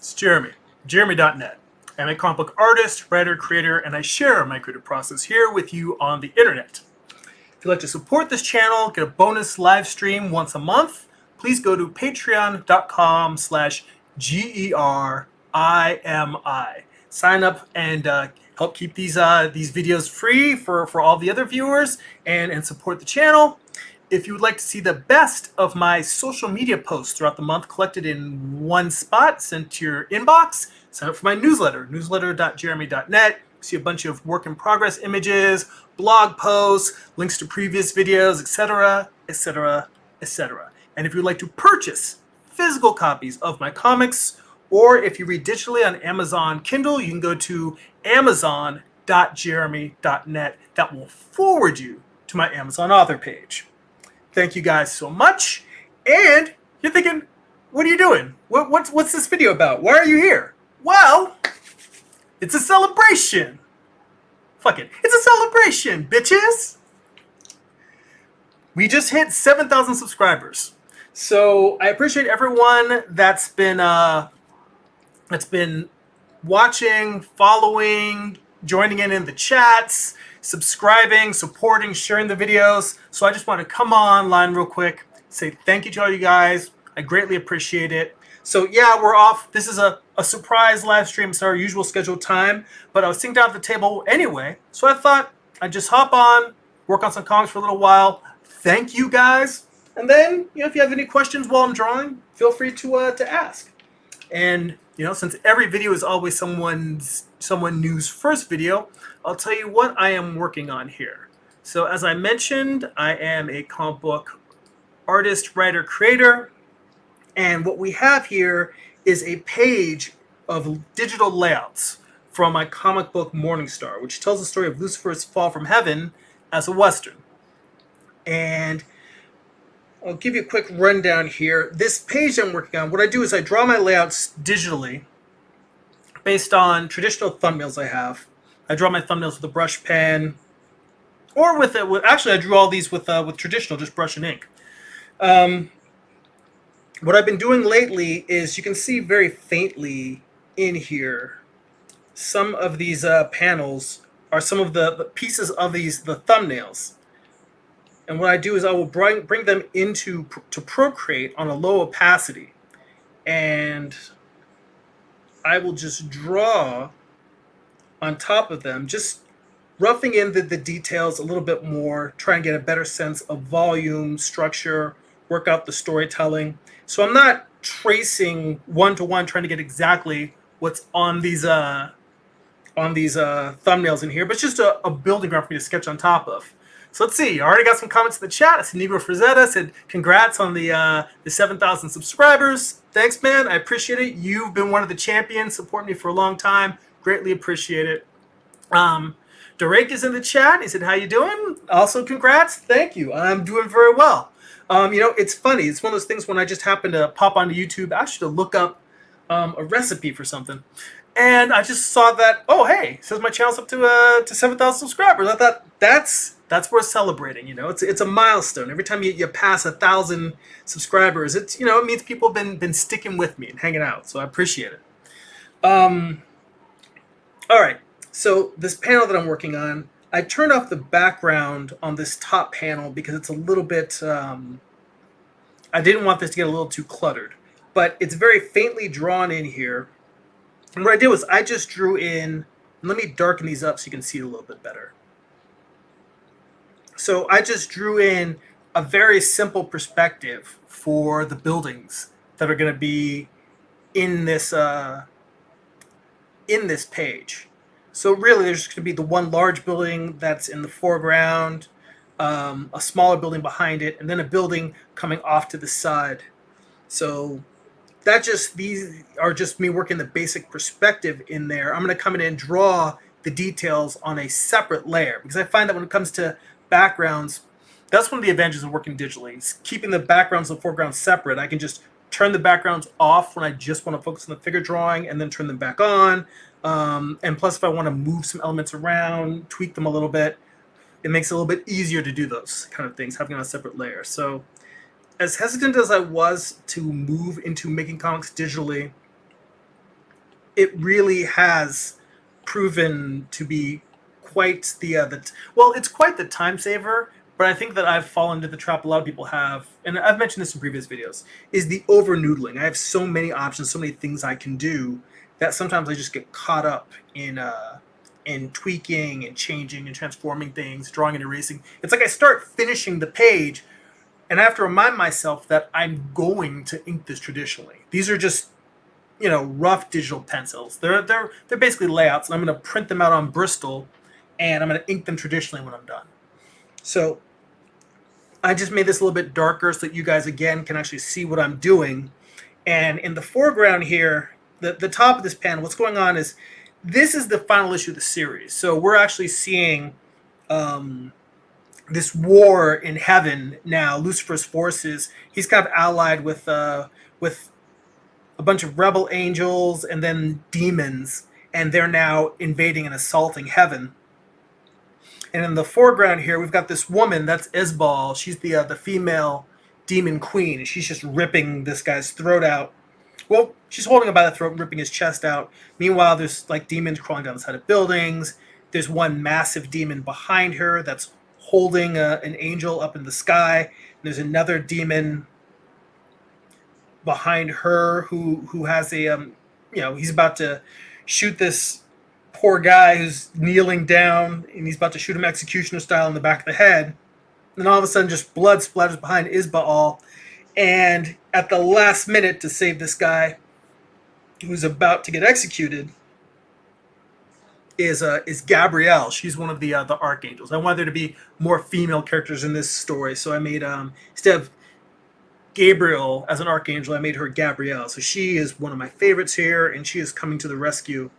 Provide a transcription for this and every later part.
It's Jeremy, jeremy.net. I'm a comic book artist, writer, creator, and I share my creative process here with you on the internet. If you'd like to support this channel, get a bonus live stream once a month, please go to patreon.com/GERIMI. Sign up and help keep these videos free for all the other viewers and support the channel. If you would like to see the best of my social media posts throughout the month collected in one spot, sent to your inbox, sign up for my newsletter, newsletter.jeremy.net. See a bunch of work in progress images, blog posts, links to previous videos, etc., etc., etc. And if you'd like to purchase physical copies of my comics, or if you read digitally on Amazon Kindle, you can go to amazon.jeremy.net. That will forward you to my Amazon author page. Thank you guys so much. And you're thinking, what are you doing? What's this video about? Why are you here? Well, it's a celebration. Fuck it. It's a celebration, bitches. We just hit 7,000 subscribers. So I appreciate everyone that's been watching, following, joining in the chats, subscribing, supporting, sharing the videos. So I just want to come online real quick, say thank you to all you guys. I greatly appreciate it. So yeah, we're off. This is a surprise live stream. It's our usual scheduled time, but I was sitting down at the table anyway. So I thought I'd just hop on, work on some comics for a little while. Thank you guys. And then, if you have any questions while I'm drawing, feel free to ask. And since every video is always someone new's first video, I'll tell you what I am working on here. So as I mentioned, I am a comic book artist, writer, creator, and what we have here is a page of digital layouts from my comic book Morningstar, which tells the story of Lucifer's fall from heaven as a Western. And I'll give you a quick rundown here. This page I'm working on, what I do is I draw my layouts digitally based on traditional thumbnails I have. I draw my thumbnails with a brush pen, or actually I drew all these with traditional, just brush and ink. What I've been doing lately is, you can see very faintly in here, some of these panels are some of the pieces of the thumbnails. And what I do is I will bring them to Procreate on a low opacity, and I will just draw on top of them, just roughing in the details a little bit more, try and get a better sense of volume, structure, work out the storytelling. So I'm not tracing one-to-one, trying to get exactly what's on these thumbnails in here, but it's just a building ground for me to sketch on top of. So let's see. I already got some comments in the chat. I see Negro Frazetta said, congrats on the 7,000 subscribers. Thanks, man. I appreciate it. You've been one of the champions, supporting me for a long time. Greatly appreciate it. Derek is in the chat. He said, how you doing? Also, congrats. Thank you. I'm doing very well. It's funny. It's one of those things when I just happen to pop onto YouTube, actually to look up a recipe for something. And I just saw that, oh, hey, it says my channel's up to 7,000 subscribers. I thought, that's worth celebrating. It's a milestone. Every time you pass 1,000 subscribers, it means people have been sticking with me and hanging out. So I appreciate it. All right. So this panel that I'm working on, I turned off the background on this top panel because it's a little bit, I didn't want this to get a little too cluttered, but it's very faintly drawn in here. And what I did was I just drew in, let me darken these up so you can see it a little bit better. So I just drew in a very simple perspective for the buildings that are going to be in this page. So really there's going to be the one large building that's in the foreground, a smaller building behind it, and then a building coming off to the side. So these are just me working the basic perspective in there. I'm going to come in and draw the details on a separate layer, because I find that when it comes to backgrounds, that's one of the advantages of working digitally. It's keeping the backgrounds and the foreground separate. I can just turn the backgrounds off when I just want to focus on the figure drawing, and then turn them back on. And plus, if I want to move some elements around, tweak them a little bit, it makes it a little bit easier to do those kind of things, having on a separate layer. So as hesitant as I was to move into making comics digitally, it really has proven to be quite well, it's quite the time saver. But I think that I've fallen into the trap a lot of people have, and I've mentioned this in previous videos, is the over noodling. I have so many options, so many things I can do that sometimes I just get caught up in tweaking and changing and transforming things, drawing and erasing. It's like I start finishing the page, and I have to remind myself that I'm going to ink this traditionally. These are just rough digital pencils. They're basically layouts, and I'm going to print them out on Bristol, and I'm going to ink them traditionally when I'm done. So I just made this a little bit darker so that you guys again can actually see what I'm doing. And in the foreground here, the top of this panel, what's going on is this is the final issue of the series. So we're actually seeing this war in heaven now. Lucifer's forces. He's kind of allied with a bunch of rebel angels and then demons, and they're now invading and assaulting heaven. And in the foreground here, we've got this woman. That's Isbal. She's the female demon queen, and she's just ripping this guy's throat out. Well, she's holding him by the throat and ripping his chest out. Meanwhile, there's like demons crawling down the side of buildings. There's one massive demon behind her that's holding an angel up in the sky. And there's another demon behind her who has a he's about to shoot this poor guy who's kneeling down, and he's about to shoot him executioner style in the back of the head. And then all of a sudden, just blood splatters behind Isbaal. And at the last minute, to save this guy who's about to get executed, is Gabrielle. She's one of the archangels. I wanted there to be more female characters in this story, so I made instead of Gabriel as an archangel, I made her Gabrielle. So she is one of my favorites here, and she is coming to the rescue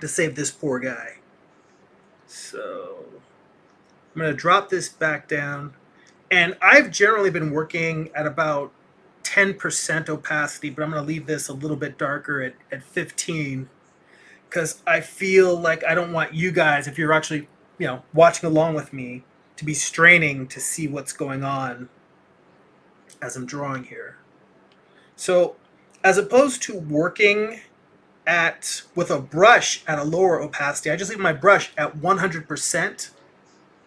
to save this poor guy. So I'm going to drop this back down. And I've generally been working at about 10% opacity, but I'm going to leave this a little bit darker at 15, because I feel like I don't want you guys, if you're actually watching along with me, to be straining to see what's going on as I'm drawing here. So as opposed to working with a brush at a lower opacity, I just leave my brush at 100%.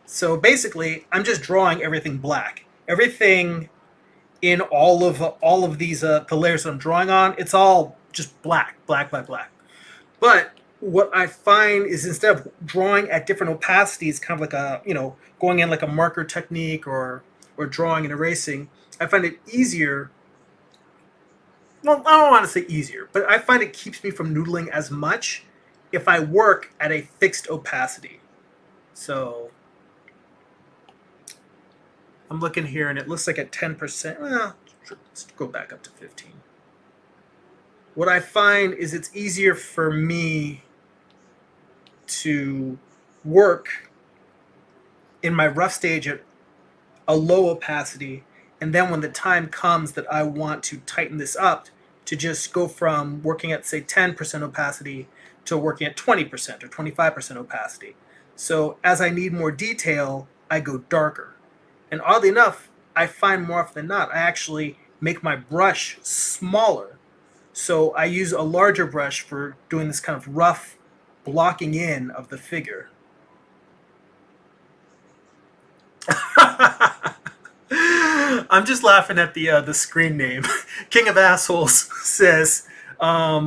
So basically, I'm just drawing everything black. Everything in all of these the layers that I'm drawing on, it's all just black. But what I find is, instead of drawing at different opacities, kind of like going in like a marker technique or drawing and erasing, I find it easier. Well, I don't want to say easier, but I find it keeps me from noodling as much if I work at a fixed opacity. So I'm looking here, and it looks like at 10%. Well, let's go back up to 15. What I find is it's easier for me to work in my rough stage at a low opacity, and then when the time comes that I want to tighten this up, to just go from working at, say, 10% opacity to working at 20% or 25% opacity. So as I need more detail, I go darker. And oddly enough, I find more often than not, I actually make my brush smaller. So I use a larger brush for doing this kind of rough blocking in of the figure. I'm just laughing at the screen name. King of Assholes says, I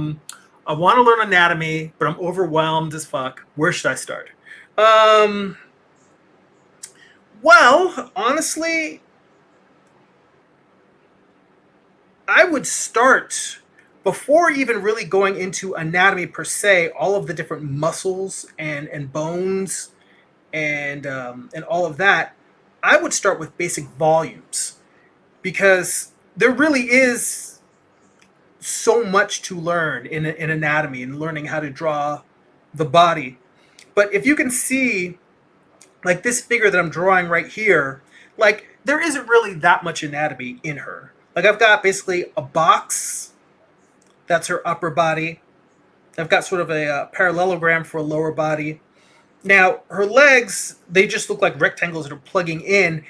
want to learn anatomy, but I'm overwhelmed as fuck. Where should I start? Well, honestly, I would start, before even really going into anatomy per se, all of the different muscles and bones and all of that, I would start with basic volumes, because there really is so much to learn in anatomy and learning how to draw the body. But if you can see, like this figure that I'm drawing right here, like there isn't really that much anatomy in her. Like I've got basically a box, that's her upper body. I've got sort of a parallelogram for a lower body. Now, her legs, they just look like rectangles that are plugging in.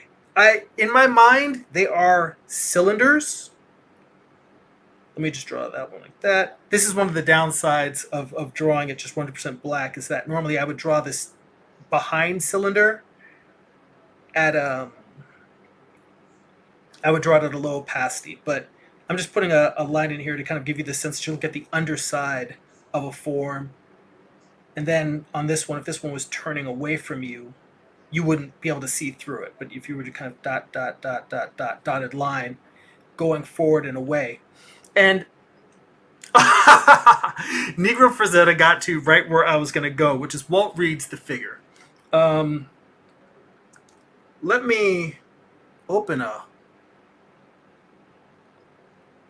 In my mind, they are cylinders. Let me just draw that one like that. This is one of the downsides of drawing it just 100% black, is that normally I would draw this behind cylinder at I would draw it at a low opacity, but I'm just putting a line in here to kind of give you the sense to look at the underside of a form. And then on this one, if this one was turning away from you, you wouldn't be able to see through it. But if you were to kind of dotted line going forward and away. And Negro Frazetta got to right where I was going to go, which is Walt reads the figure. Let me open a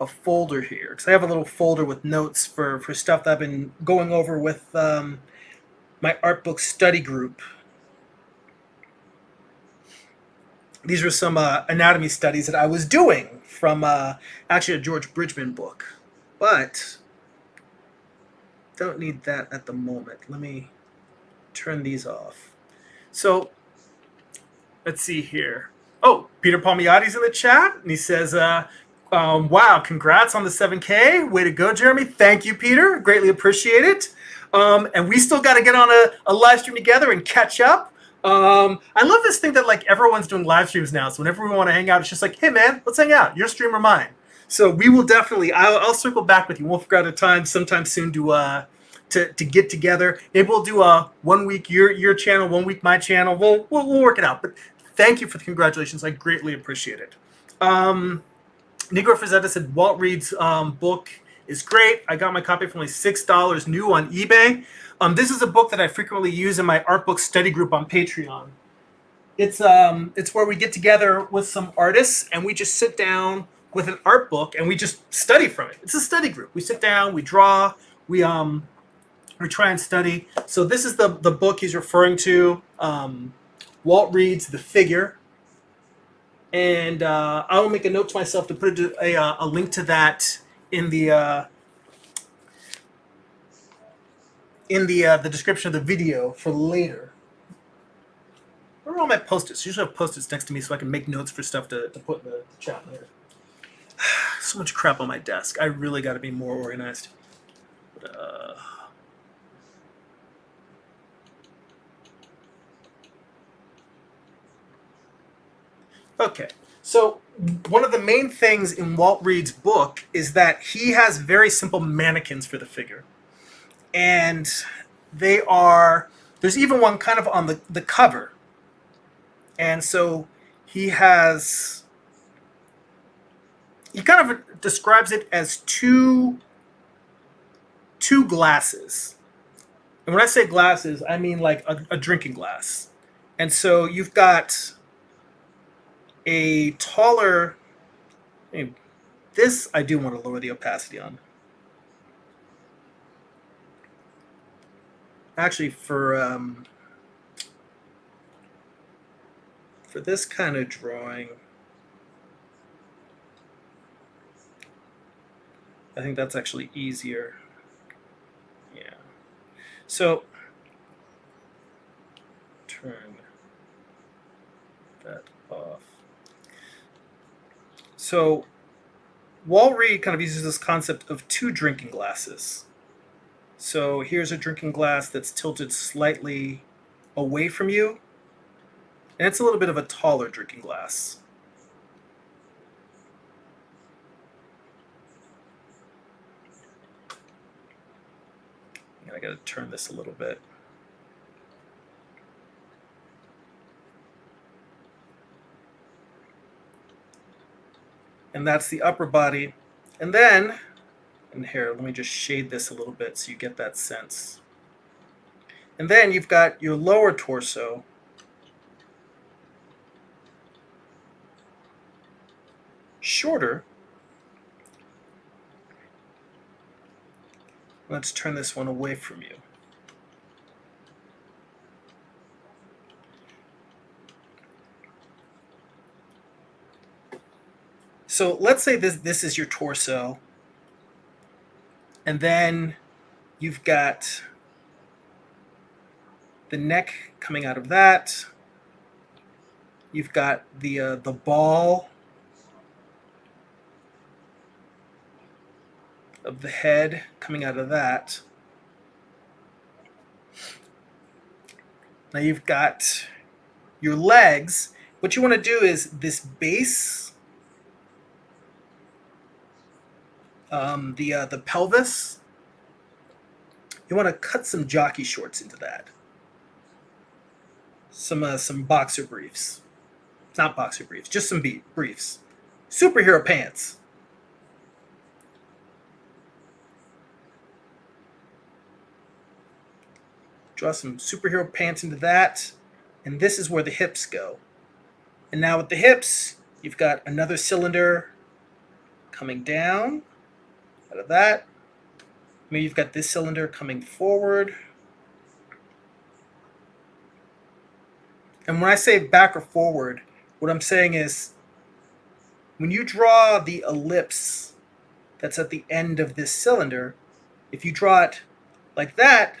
folder here, because I have a little folder with notes for stuff that I've been going over with my art book study group. These were some anatomy studies that I was doing from actually a George Bridgman book, but don't need that at the moment. Let me turn these off. So let's see here. Oh, Peter Palmiotti's in the chat, and he says, wow, congrats on the 7K. Way to go, Jeremy. Thank you, Peter. Greatly appreciate it. And we still got to get on a live stream together and catch up. I love this thing that like everyone's doing live streams now. So whenever we want to hang out, it's just like, hey, man, let's hang out. Your stream or mine. So we will definitely, I'll circle back with you. We'll figure out a time sometime soon to get together. Maybe we'll do a 1 week your channel, 1 week my channel. We'll work it out. But thank you for the congratulations. I greatly appreciate it. Negro Frazetta said Walt Reed's book is great. I got my copy for only $6 new on eBay. This is a book that I frequently use in my art book study group on Patreon. It's where we get together with some artists and we just sit down with an art book and we just study from it. It's a study group. We sit down, we draw, we try and study. So this is the book he's referring to. Walt Reed's The Figure. And I will make a note to myself to put a link to that in the description of the video for later. Where are all my Post-its? I usually have Post-its next to me so I can make notes for stuff to put in the chat later. So much crap on my desk. I really got to be more organized. Okay, so one of the main things in Walt Reed's book is that he has very simple mannequins for the figure. And they are, there's even one kind of on the cover. And so he kind of describes it as two glasses. And when I say glasses, I mean like a drinking glass. And so you've got a taller, this I do want to lower the opacity on. Actually, for this kind of drawing, I think that's actually easier. Yeah. So turn that off. So Walt Reed kind of uses this concept of two drinking glasses. So here's a drinking glass that's tilted slightly away from you. And it's a little bit of a taller drinking glass. And I got to turn this a little bit. And that's the upper body. And then, and here, let me just shade this a little bit so you get that sense. And then you've got your lower torso. Shorter. Let's turn this one away from you. So let's say this is your torso, and then you've got the neck coming out of that. You've got the ball. of the head coming out of that. Now you've got your legs. What you want to do is this base, the pelvis. You want to cut some jockey shorts into that. Some boxer briefs. Not boxer briefs, just some briefs. Superhero pants. Draw some superhero pants into that. And this is where the hips go. And now with the hips, you've got another cylinder coming down out of that. Maybe you've got this cylinder coming forward. And when I say back or forward, what I'm saying is when you draw the ellipse that's at the end of this cylinder, if you draw it like that,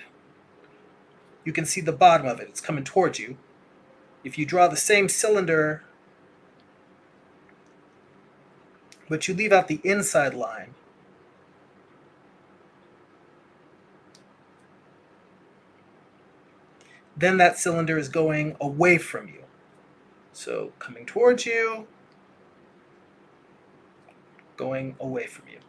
you can see the bottom of it. It's coming towards you. If you draw the same cylinder, but you leave out the inside line, then that cylinder is going away from you. So coming towards you, going away from you.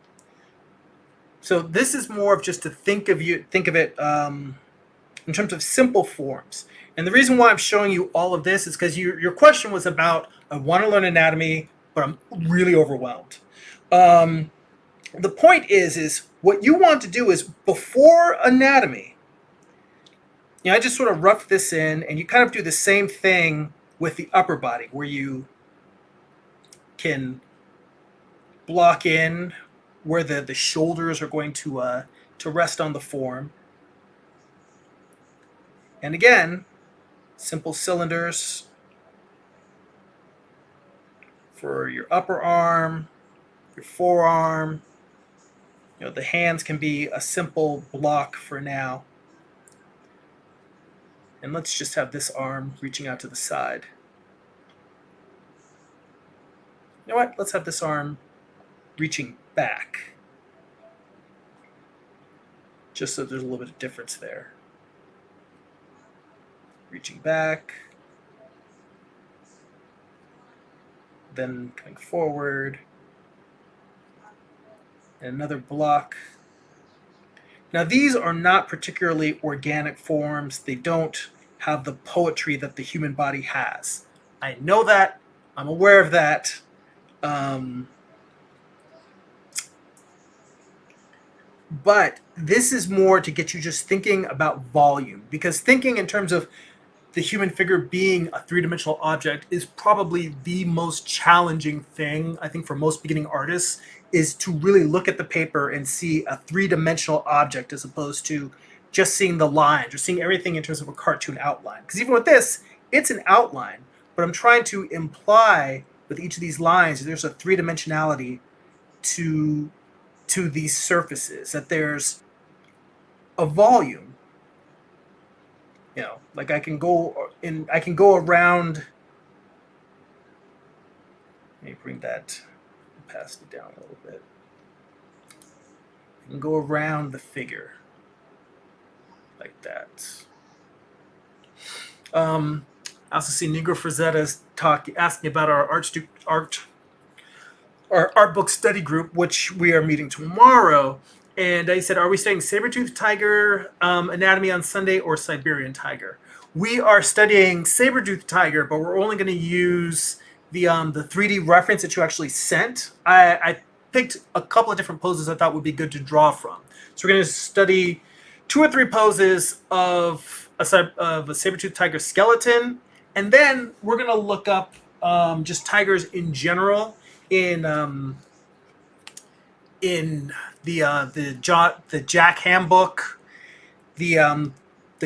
So this is more of just to think of it in terms of simple forms. And the reason why I'm showing you all of this is because your question was about, I want to learn anatomy, but I'm really overwhelmed. The point is what you want to do is before anatomy, I just sort of rough this in, and you kind of do the same thing with the upper body, where you can block in where the shoulders are going to rest on the form. And again, simple cylinders for your upper arm, your forearm. The hands can be a simple block for now. And let's just have this arm reaching out to the side. You know what? Let's have this arm reaching back. Just so there's a little bit of difference there. Reaching back. Then coming forward. And another block. Now these are not particularly organic forms. They don't have the poetry that the human body has. I know that. I'm aware of that. But this is more to get you just thinking about volume, because thinking in terms of the human figure being a three-dimensional object is probably the most challenging thing, I think, for most beginning artists, is to really look at the paper and see a three-dimensional object as opposed to just seeing the lines or seeing everything in terms of a cartoon outline. Because even with this, it's an outline, but I'm trying to imply with each of these lines there's a three-dimensionality to these surfaces, that there's a volume. Like I can go around. Let me bring that opacity down a little bit. I can go around the figure like that. I also see Negro Frazetta's asking about our art book study group, which we are meeting tomorrow. And he said, are we studying saber-toothed tiger anatomy on Sunday or Siberian tiger? We are studying saber-toothed tiger, but we're only going to use the 3D reference that you actually sent. I picked a couple of different poses I thought would be good to draw from. So we're going to study 2 or 3 poses of a saber-toothed tiger skeleton, and then we're going to look up just tigers in general in the Jack Ham book, the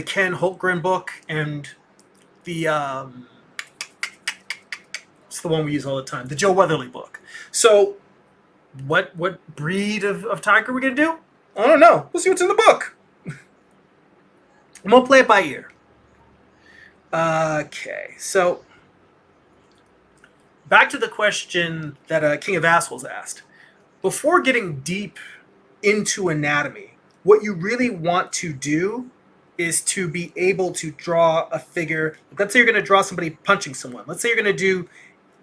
Ken Holtgren book, and it's the one we use all the time, the Joe Weatherly book. So what breed of tiger are we gonna do? I don't know. We'll see what's in the book. I'm gonna play it by ear. Okay, so back to the question that King of Assholes asked. Before getting deep into anatomy. What you really want to do is to be able to draw a figure. Let's say you're going to draw somebody punching someone. Let's say you're going to do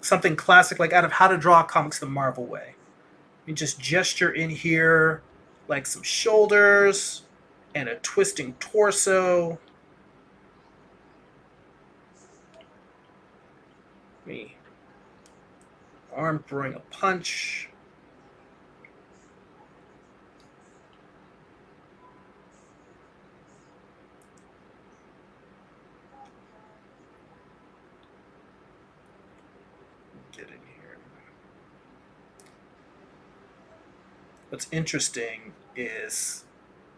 something classic like out of How to Draw Comics the Marvel Way. You just gesture in here like some shoulders and a twisting torso. Me. Arm throwing a punch. Get in here. What's interesting is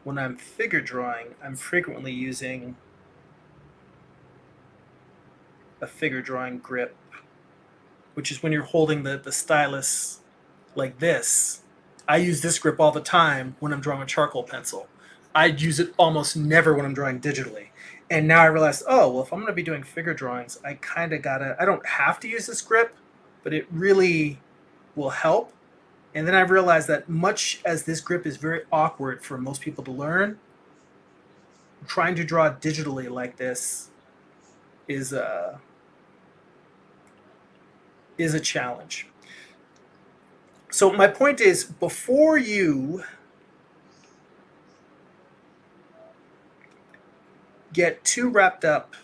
when I'm figure drawing, I'm frequently using a figure drawing grip, which is when you're holding the stylus like this. I use this grip all the time when I'm drawing a charcoal pencil. I use it almost never when I'm drawing digitally. And now I realize, oh, well, if I'm going to be doing figure drawings, I kind of gotta, I don't have to use this grip, but it really will help. And then I realized that much as this grip is very awkward for most people to learn, trying to draw digitally like this is a challenge. So my point is, before you get too wrapped up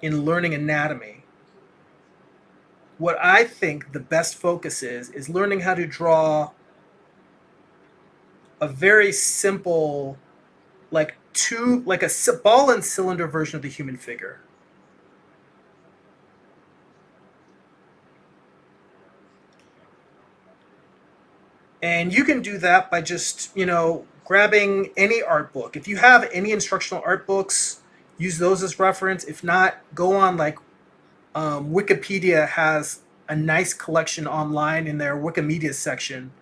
in learning anatomy, what I think the best focus is learning how to draw a very simple, like a ball and cylinder version of the human figure. And you can do that by just, grabbing any art book. If you have any instructional art books, use those as reference. If not, go on Wikipedia has a nice collection online in their Wikimedia section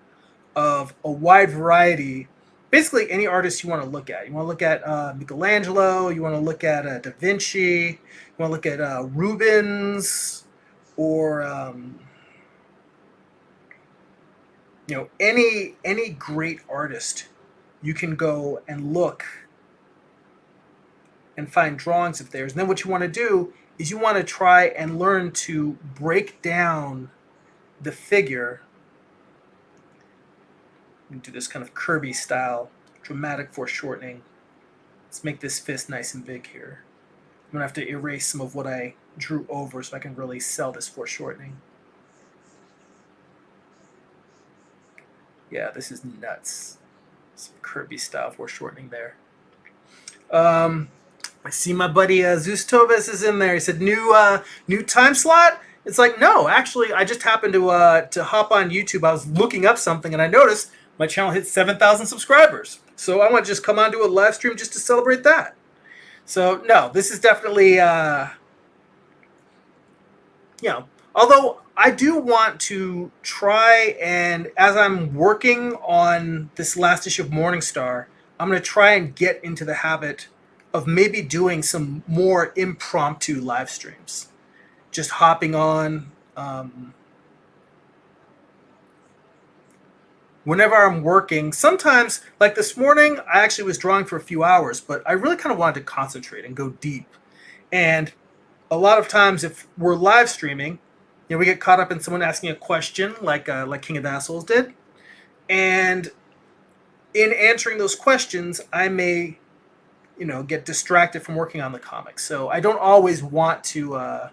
of a wide variety, basically any artist you want to look at. You want to look at Michelangelo, you want to look at Da Vinci, you want to look at Rubens, or any great artist. You can go and look and find drawings of theirs. And then what you want to do is you want to try and learn to break down the figure into this kind of Kirby style, dramatic foreshortening. Let's make this fist nice and big here. I'm gonna have to erase some of what I drew over so I can really sell this foreshortening. Yeah, this is nuts. Some Kirby style foreshortening there. I see my buddy Zeus Toves is in there. He said, new time slot? It's like, no, actually, I just happened to hop on YouTube. I was looking up something, and I noticed my channel hit 7,000 subscribers. So I want to just come on to a live stream just to celebrate that. So, no, this is definitely, although I do want to try and, as I'm working on this last issue of Morningstar, I'm going to try and get into the habit of maybe doing some more impromptu live streams. Just hopping on whenever I'm working. Sometimes, like this morning, I actually was drawing for a few hours, but I really kind of wanted to concentrate and go deep. And a lot of times, if we're live streaming, we get caught up in someone asking a question, like King of Assholes did. And in answering those questions, I may, get distracted from working on the comics. So I don't always want to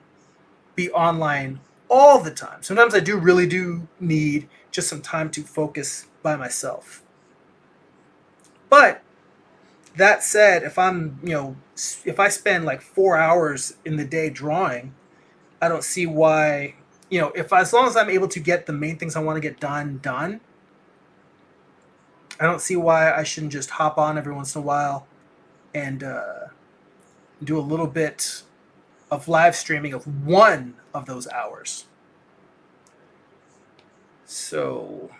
be online all the time. Sometimes I really do need just some time to focus by myself. But that said, if if I spend like 4 hours in the day drawing, I don't see why, as long as I'm able to get the main things I want to get done, I don't see why I shouldn't just hop on every once in a while and do a little bit of live streaming of one of those hours. So,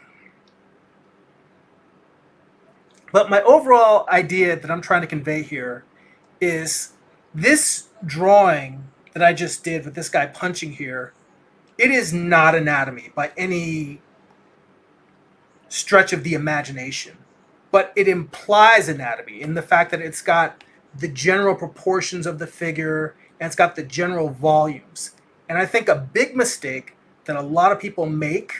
but my overall idea that I'm trying to convey here is this drawing that I just did with this guy punching here, it is not anatomy by any stretch of the imagination, but it implies anatomy in the fact that it's got the general proportions of the figure and it's got the general volumes. And I think a big mistake that a lot of people make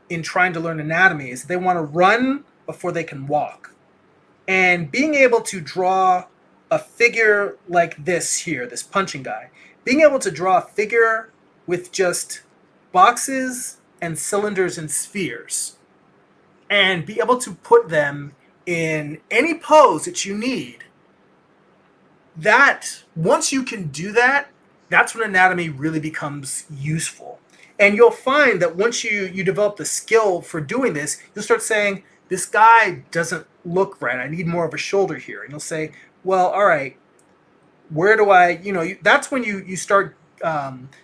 in trying to learn anatomy is they want to run before they can walk. And being able to draw a figure like this here, this punching guy, being able to draw a figure with just boxes and cylinders and spheres and be able to put them in any pose that you need, that once you can do that, that's when anatomy really becomes useful. And you'll find that once you develop the skill for doing this, you'll start saying, this guy doesn't look right. I need more of a shoulder here. And you'll say, well, all right, where do I, that's when you start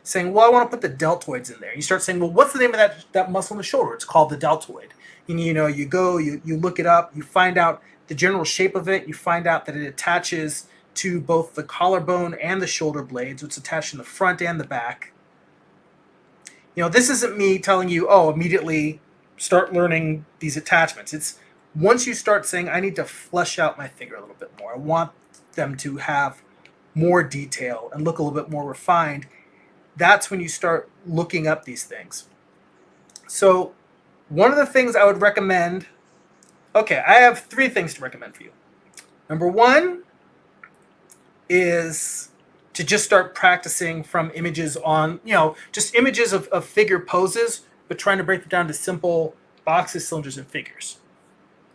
saying, well, I want to put the deltoids in there. You start saying, well, what's the name of that muscle in the shoulder? It's called the deltoid. And, you go, you look it up, you find out the general shape of it. You find out that it attaches to both the collarbone and the shoulder blades. It's attached in the front and the back. This isn't me telling you, immediately start learning these attachments. It's once you start saying, I need to flesh out my figure a little bit more. I want them to have more detail and look a little bit more refined. That's when you start looking up these things. So one of the things I would recommend, I have 3 things to recommend for you. Number 1 is to just start practicing from images on, just images of figure poses, but trying to break them down to simple boxes, cylinders, and figures.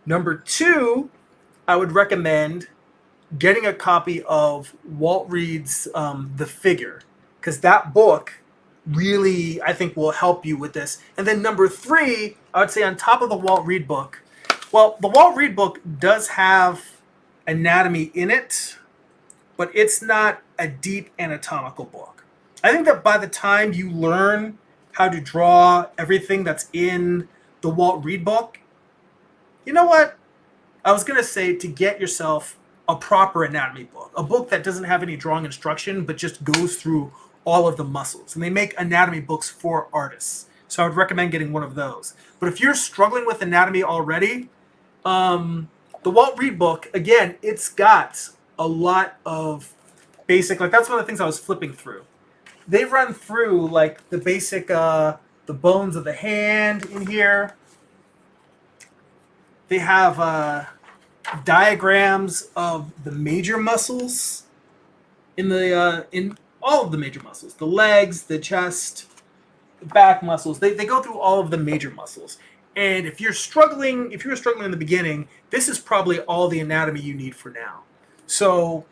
Number 2, I would recommend getting a copy of Walt Reed's The Figure, because that book really, I think, will help you with this. And then number 3, I would say on top of the Walt Reed book, well, the Walt Reed book does have anatomy in it, but it's not a deep anatomical book. I think that by the time you learn how to draw everything that's in the Walt Reed book, you know what? I was going to say to get yourself a proper anatomy book, a book that doesn't have any drawing instruction, but just goes through all of the muscles. And they make anatomy books for artists. So I would recommend getting one of those. But if you're struggling with anatomy already, the Walt Reed book, again, it's got a lot of basic, that's one of the things I was flipping through. They run through the basic, the bones of the hand in here. They have diagrams of the major muscles in all of the major muscles, the legs, the chest, the back muscles. They go through all of the major muscles. And if you were struggling in the beginning, this is probably all the anatomy you need for now. So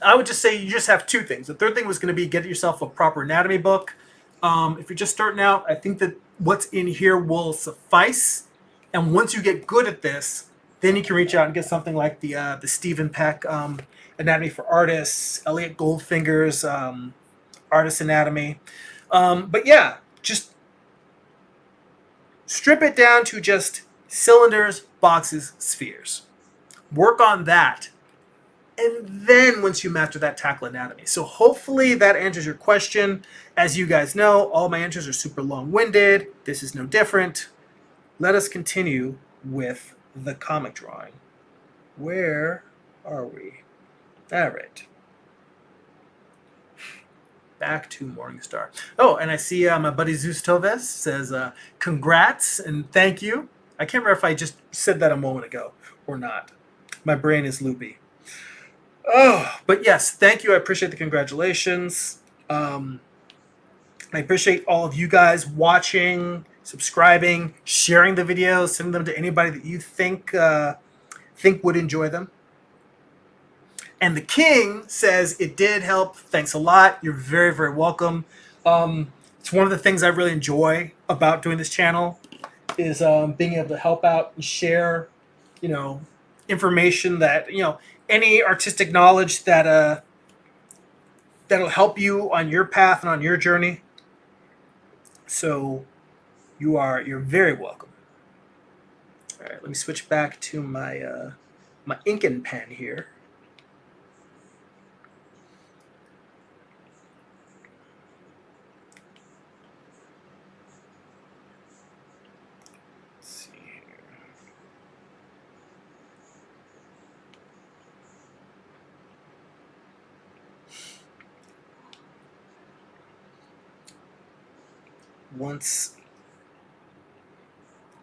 I would just say you just have 2 things. The third thing was going to be get yourself a proper anatomy book. If you're just starting out, I think that what's in here will suffice. And once you get good at this, then you can reach out and get something like the Stephen Peck Anatomy for Artists, Elliot Goldfinger's Artist Anatomy. But yeah, just strip it down to just cylinders, boxes, spheres. Work on that. And then once you master that, tackle anatomy. So hopefully that answers your question. As you guys know, all my answers are super long-winded. This is no different. Let us continue with the comic drawing. Where are we? All right. Back to Morningstar. Oh, and I see my buddy Zeus Toves says, congrats and thank you. I can't remember if I just said that a moment ago or not. My brain is loopy. Oh, but yes, thank you. I appreciate the congratulations. I appreciate all of you guys watching, subscribing, sharing the videos, sending them to anybody that you think would enjoy them. And the King says it did help. Thanks a lot. You're very, very welcome. It's one of the things I really enjoy about doing this channel is being able to help out and share, information that, any artistic knowledge that that'll help you on your path and on your journey. So you're very welcome. All right, let me switch back to my my ink and pen here. Let's see here. once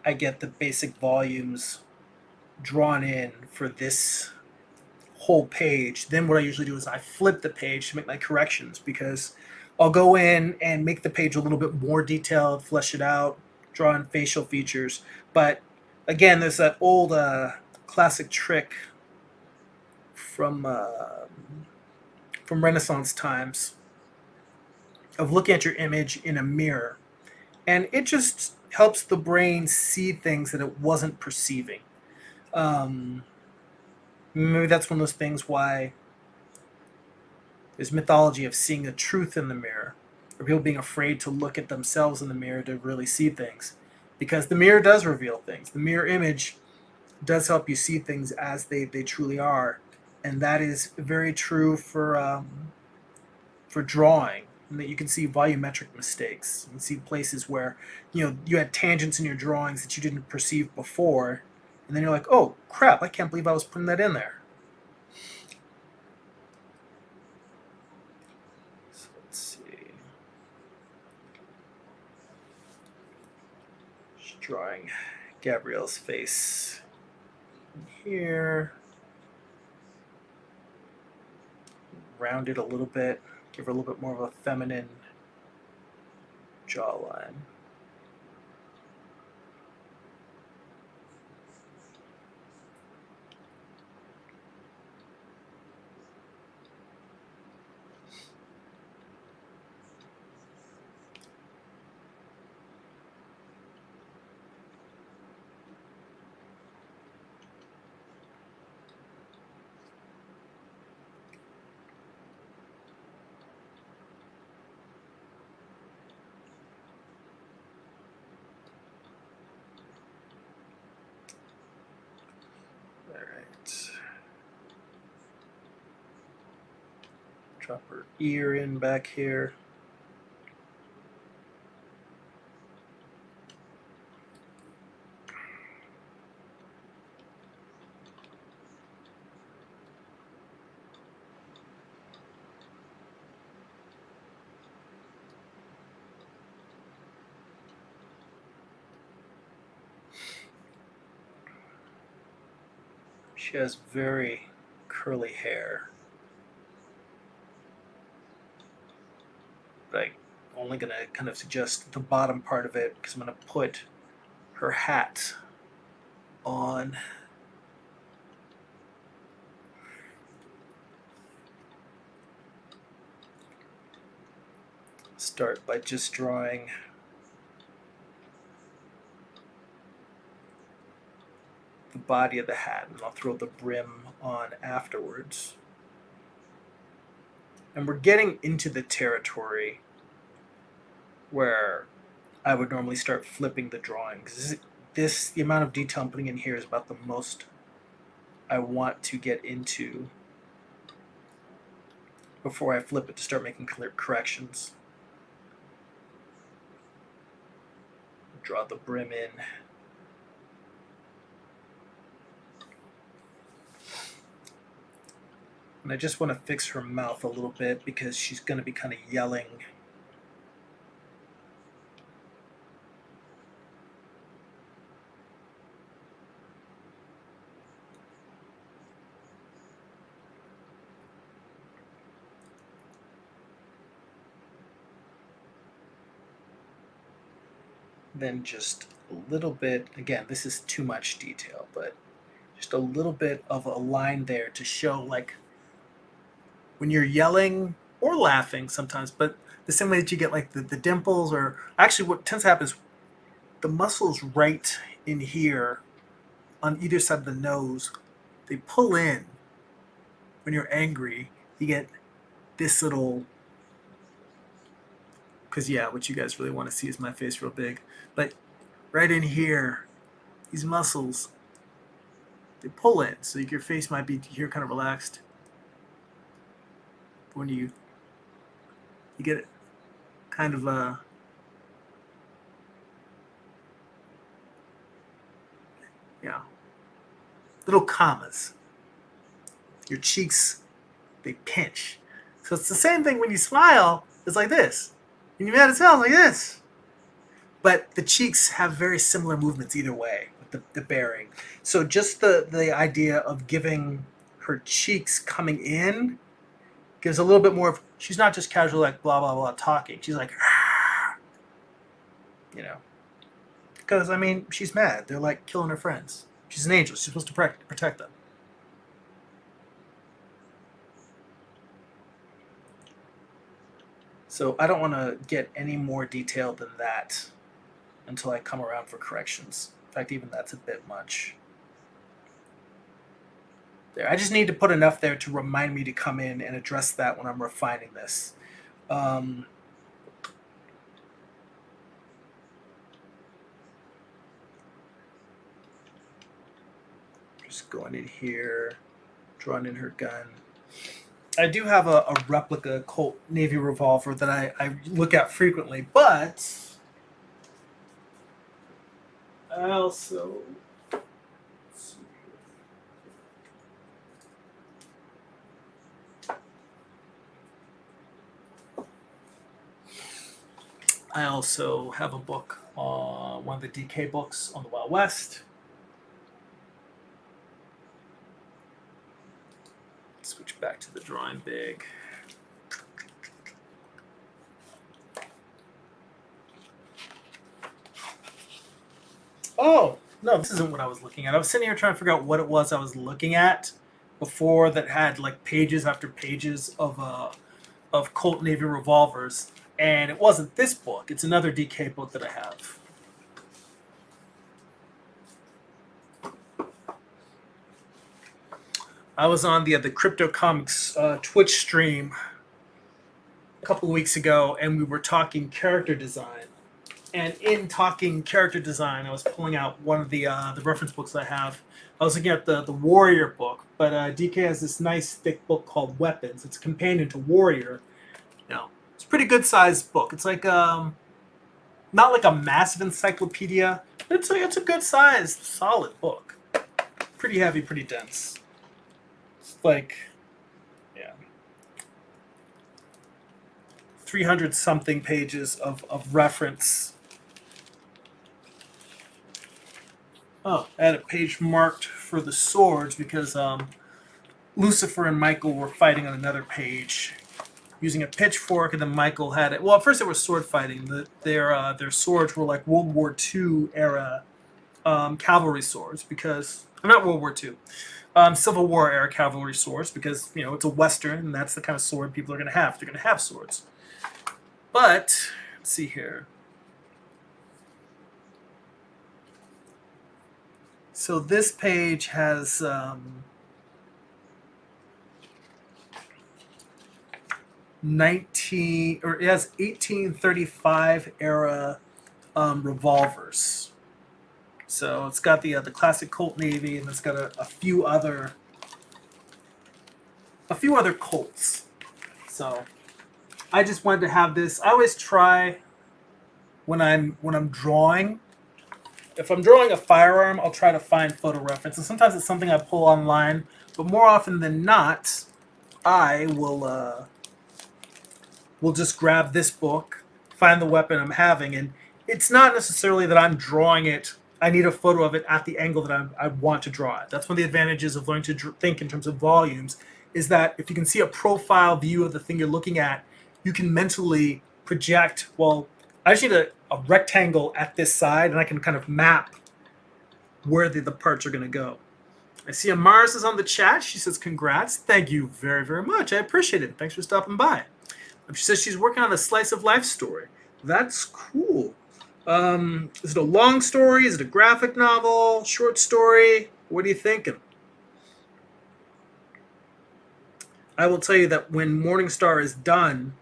I get the basic volumes drawn in for this whole page, then what I usually do is I flip the page to make my corrections, because I'll go in and make the page a little bit more detailed, flesh it out, draw in facial features. But again, there's that old classic trick from Renaissance times of looking at your image in a mirror, and it just helps the brain see things that it wasn't perceiving. Um, Maybe that's one of those things why there's mythology of seeing the truth in the mirror, or people being afraid to look at themselves in the mirror to really see things, because the mirror does reveal things. The mirror image does help you see things as they truly are, and that is very true for drawing. And that you can see volumetric mistakes. You can see places where you had tangents in your drawings that you didn't perceive before, and then you're like, oh crap, I can't believe I was putting that in there. So let's see. Just drawing Gabrielle's face here. Round it a little bit, give her a little bit more of a feminine jawline. Drop her ear in back here. She has very curly hair. But I'm only going to kind of suggest the bottom part of it, because I'm going to put her hat on. Start by just drawing the body of the hat, and I'll throw the brim on afterwards. And we're getting into the territory where I would normally start flipping the drawings. The amount of detail I'm putting in here is about the most I want to get into before I flip it to start making clear corrections. Draw the brim in. And I just want to fix her mouth a little bit, because she's going to be kind of yelling. Then just a little bit, again, this is too much detail, but just a little bit of a line there to show, like, when you're yelling or laughing sometimes, but the same way that you get like the dimples, or actually what tends to happen is the muscles right in here on either side of the nose, they pull in. When you're angry, you get this little, because yeah, what you guys really want to see is my face real big, but right in here, these muscles, they pull in, so your face might be here kind of relaxed. But when you get it kind of little commas. Your cheeks, they pinch. So it's the same thing when you smile. It's like this. When you're mad as hell, it's like this. but the cheeks have very similar movements either way with the bearing. So just the idea of giving her cheeks coming in gives a little bit more of, she's not just casual like blah blah blah talking. She's like, you know, because I mean she's mad. They're like killing her friends. She's an angel. She's supposed to protect them. So I don't want to get any more detailed than that until I come around for corrections. In fact, even that's a bit much. There, I just need to put enough there to remind me to come in and address that when I'm refining this. Just going in here, drawing in her gun. I do have a replica Colt Navy revolver that I look at frequently, but I also have a book, one of the DK books on the Wild West. Switch back to the drawing big. Oh, no, this isn't what I was looking at. I was sitting here trying to figure out what it was I was looking at before that had like pages after pages of Colt Navy revolvers. And it wasn't this book. It's another DK book that I have. I was on the Crypto Comics Twitch stream a couple of weeks ago, and we were talking character design. And in talking character design, I was pulling out one of the reference books that I have. I was looking at the Warrior book, but DK has this nice thick book called Weapons. It's a companion to Warrior. You know, it's a pretty good sized book. It's like not like a massive encyclopedia, but it's a good sized, solid book. Pretty heavy, pretty dense. It's like, yeah, 300 something pages of reference. Oh, I had a page marked for the swords because Lucifer and Michael were fighting on another page using a pitchfork, and then Michael had it. Well, at first it was sword fighting. Their swords were like World War II era cavalry swords because not World War II, Civil War era cavalry swords because it's a Western and that's the kind of sword people are going to have. They're going to have swords. But let's see here. So this page has it has 1835 era revolvers. So it's got the classic Colt Navy, and it's got a few other Colts. So I just wanted to have this. I always try when I'm drawing. If I'm drawing a firearm, I'll try to find photo reference. And sometimes it's something I pull online, but more often than not, I will just grab this book, find the weapon I'm having, and it's not necessarily that I'm drawing it. I need a photo of it at the angle that I want to draw it. That's one of the advantages of learning to think in terms of volumes, is that if you can see a profile view of the thing you're looking at, you can mentally project, well, I just need a rectangle at this side, and I can kind of map where the parts are going to go. I see Amaris is on the chat. She says, congrats. Thank you very, very much. I appreciate it. Thanks for stopping by. She says she's working on a slice of life story. That's cool. Is it a long story? Is it a graphic novel? Short story? What are you thinking? I will tell you that when Morningstar is done,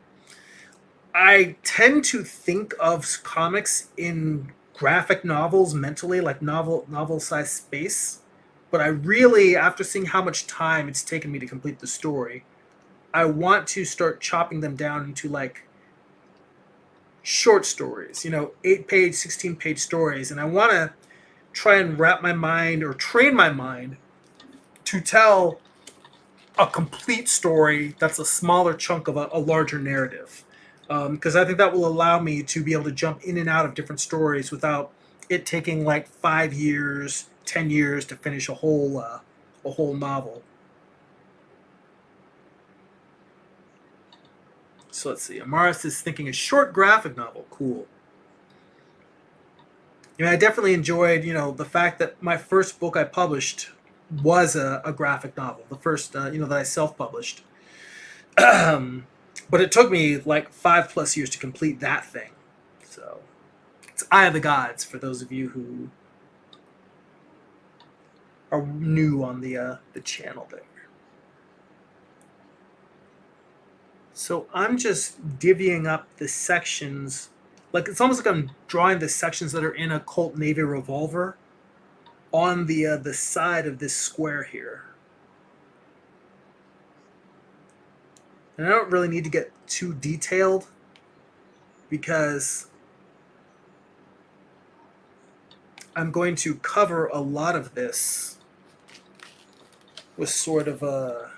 I tend to think of comics in graphic novels mentally, like novel-sized space. But I really, after seeing how much time it's taken me to complete the story, I want to start chopping them down into like short stories, 8-page, 16-page stories. And I want to try and wrap my mind or train my mind to tell a complete story that's a smaller chunk of a larger narrative. because I think that will allow me to be able to jump in and out of different stories without it taking like 5 years, 10 years to finish a whole novel. So let's see. Amaris is thinking a short graphic novel. Cool. I mean, I definitely enjoyed, the fact that my first book I published was a graphic novel. The first, that I self-published. But it took me like 5+ years to complete that thing. So it's Eye of the Gods for those of you who are new on the channel there. So I'm just divvying up the sections. Like, it's almost like I'm drawing the sections that are in a Colt Navy revolver on the side of this square here. And I don't really need to get too detailed because I'm going to cover a lot of this with sort of a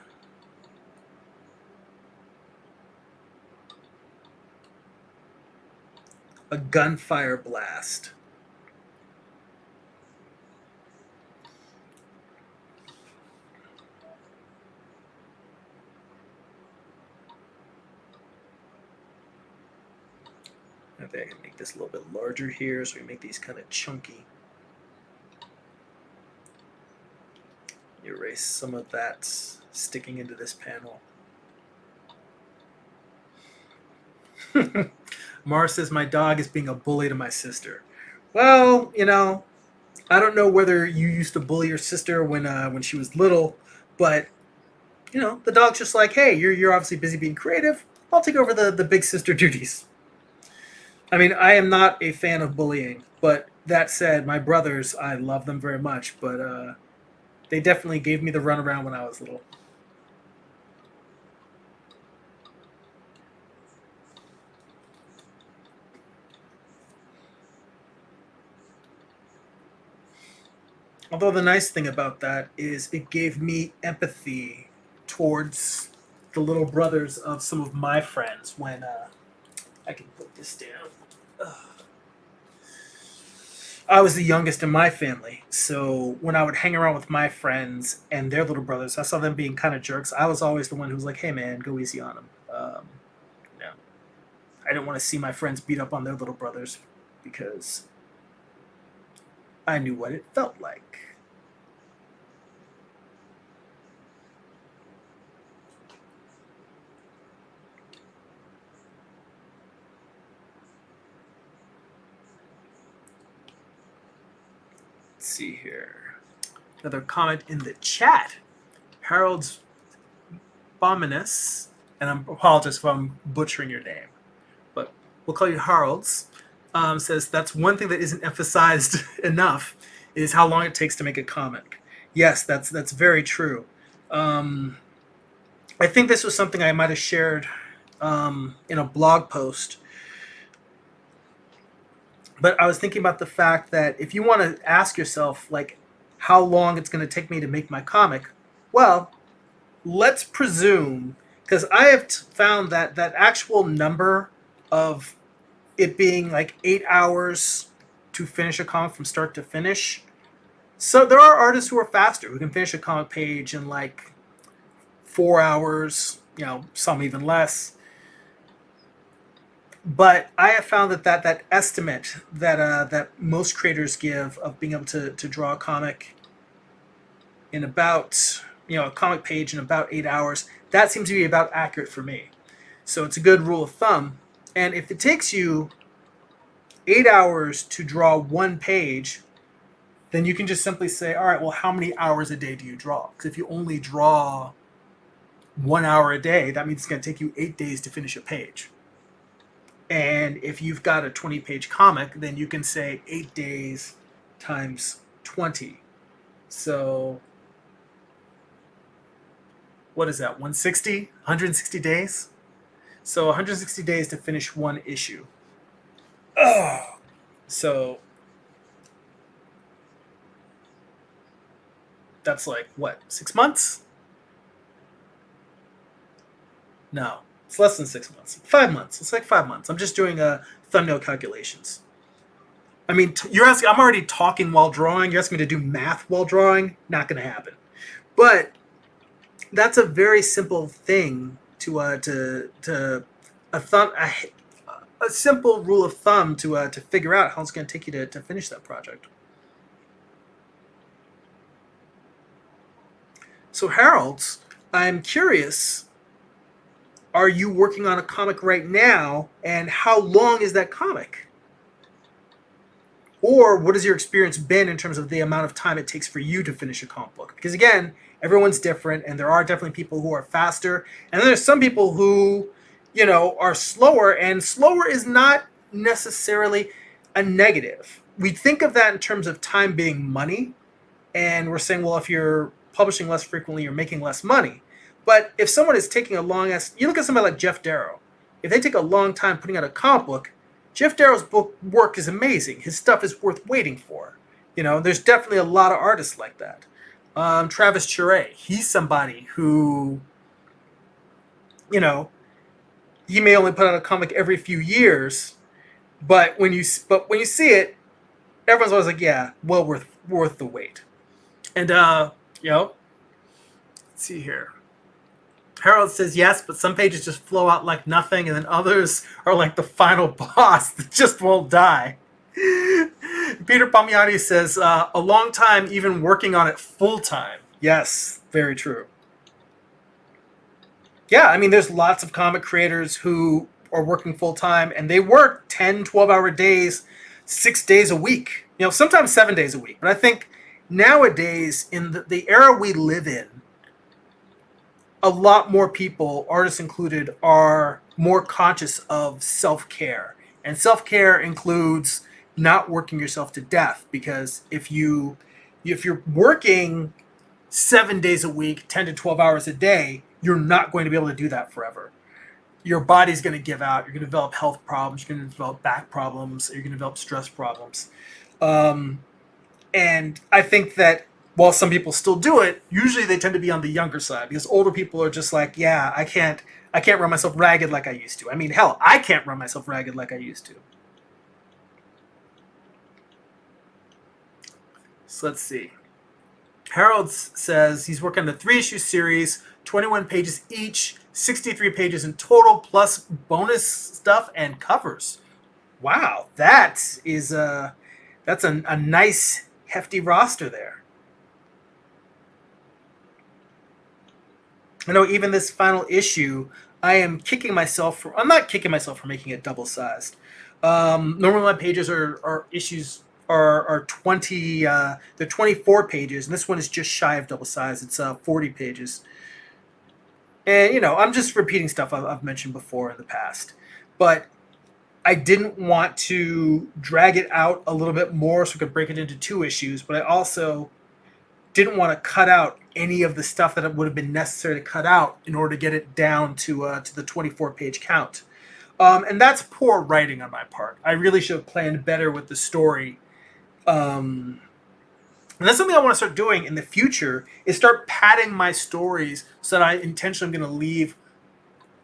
gunfire blast. I think I can make this a little bit larger here so we make these kind of chunky. Erase some of that sticking into this panel. Mara says my dog is being a bully to my sister. Well, I don't know whether you used to bully your sister when she was little, but the dog's just like, hey, you're obviously busy being creative. I'll take over the big sister duties. I mean, I am not a fan of bullying, but that said, my brothers, I love them very much, but they definitely gave me the runaround when I was little. Although the nice thing about that is it gave me empathy towards the little brothers of some of my friends when I can put this down. Ugh. I was the youngest in my family, so when I would hang around with my friends and their little brothers, I saw them being kind of jerks. I was always the one who was like, hey man, go easy on them. I didn't want to see my friends beat up on their little brothers because I knew what it felt like. Let's see here. Another comment in the chat. Harold's Bominus, and I apologize if I'm butchering your name, but we'll call you Harold's, says that's one thing that isn't emphasized enough is how long it takes to make a comic. Yes, that's very true. I think this was something I might have shared in a blog post. But I was thinking about the fact that if you want to ask yourself, like, how long it's going to take me to make my comic, well, let's presume, because I have found that actual number of it being like 8 hours to finish a comic from start to finish. So there are artists who are faster, who can finish a comic page in like 4 hours, some even less. But I have found that estimate that most creators give of being able to draw a comic in about, a comic page in about 8 hours, that seems to be about accurate for me. So it's a good rule of thumb. And if it takes you 8 hours to draw one page, then you can just simply say, all right, well, how many hours a day do you draw? Because if you only draw 1 hour a day, that means it's going to take you 8 days to finish a page. And if you've got a 20-page comic, then you can say 8 days times 20. So what is that, 160? 160 days? So 160 days to finish one issue. Oh. So that's like, what, 6 months? No, It's less than 6 months. 5 months. It's like 5 months. I'm just doing thumbnail calculations. I mean, you're asking. I'm already talking while drawing. You're asking me to do math while drawing. Not going to happen. But that's a very simple thing to a simple rule of thumb to figure out how it's going to take you to finish that project. So Harold, I'm curious, are you working on a comic right now, and how long is that comic? Or what has your experience been in terms of the amount of time it takes for you to finish a comic book? Because again, everyone's different, and there are definitely people who are faster, and then there's some people who, are slower, and slower is not necessarily a negative. We think of that in terms of time being money, and we're saying, well, if you're publishing less frequently, you're making less money. But if someone is taking a long ass, you look at somebody like Jeff Darrow. If they take a long time putting out a comic book, Jeff Darrow's book work is amazing. His stuff is worth waiting for. There's definitely a lot of artists like that. Travis Charest, he's somebody who, he may only put out a comic every few years, but when you see it, everyone's always like, yeah, well worth the wait. And let's see here. Harold says yes, but some pages just flow out like nothing, and then others are like the final boss that just won't die. Peter Palmiati says, a long time even working on it full time. Yes, very true. Yeah, I mean, there's lots of comic creators who are working full time, and they work 10, 12-hour days, 6 days a week. Sometimes 7 days a week. But I think nowadays, in the era we live in, a lot more people, artists included, are more conscious of self-care. And self-care includes not working yourself to death, because if you're working 7 days a week, 10 to 12 hours a day, you're not going to be able to do that forever. Your body's going to give out. You're going to develop health problems. You're going to develop back problems. You're going to develop stress problems. And I think that while some people still do it, usually they tend to be on the younger side, because older people are just like, yeah, I can't run myself ragged like I used to. I mean, hell, I can't run myself ragged like I used to. So let's see. Harold says he's working on a 3-issue series, 21 pages each, 63 pages in total, plus bonus stuff and covers. Wow, that's a nice, hefty roster there. I know even this final issue, I'm not kicking myself for making it double-sized. Normally my pages are issues are 20, they're 24 pages, and this one is just shy of double-sized. It's 40 pages. And, I'm just repeating stuff I've mentioned before in the past. But I didn't want to drag it out a little bit more so we could break it into 2 issues, but I also didn't want to cut out any of the stuff that it would have been necessary to cut out in order to get it down to the 24-page count. And that's poor writing on my part. I really should have planned better with the story. And that's something I want to start doing in the future, is start padding my stories so that I intentionally am going to leave